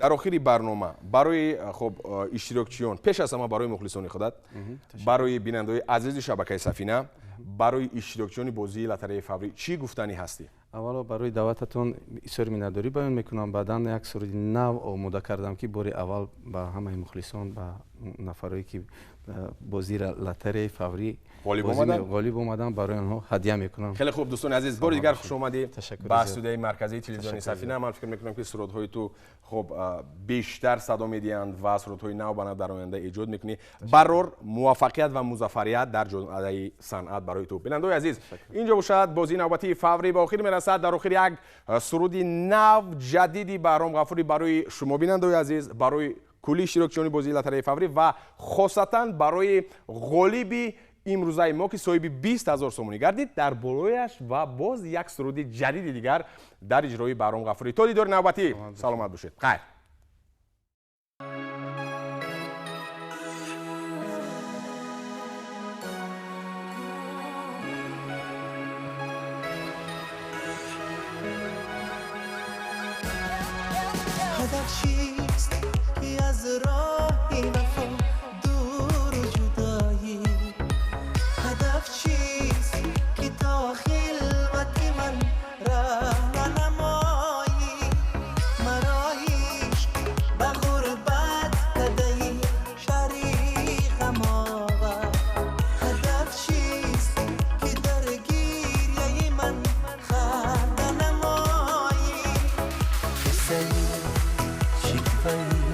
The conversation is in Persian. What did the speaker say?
در آخر برنامه برای خب اشتراکچیان پیش از همه برای مخلصان خودت، برای بینندگان عزیز شبکه سفینه، برای اشتراکچیان بازی لاتاری فوری چی گفتنی هستی؟ اولا برای دعوتتون بسیار مینداری بیان میکنم. بعدا یک سرود نو آماده کردم که بار اول با همه مخلصان با نفرایی که بازی لاتاری فوری غالب اومدن برای آنها هدیه میکنم. خیلی خوب دوستان عزیز، بار دیگر خوش آمدید به استودیوی مرکزی تلویزیون سفینه. من فکر میکنم که سرودهای تو خب بیشتر صدا میدهند و سرودهای نو بنا در آینده ایجاد میکنی. برور موفقیت و موفقیت در جامعه صنعت برای تو. بیننده عزیز، اینجا باشد بازی نوبتی فوری به آخر میرسد. در آخر یک سرودی نو جدیدی برام غفوری برای شما بیننده عزیز، برای کلی اشتراکچیان بازی لاتاری فوری و خاصتا برای غالبی امروزه ما که صاحب 20,000 سومونی گردید در بالایش و باز یک سرود جدید دیگر در اجرای برام غفوری. تا دیدار نوبتی سلامت باشید. خیر. هدف چیست که از راهی وفا دور و جدایی؟ هدف چیست که تا خلوت من راهنمایی؟ مرا عشق به غربت دادی شریکم آقا. هدف چیست که در گریه من خنده نمایی؟ حسین شکفایی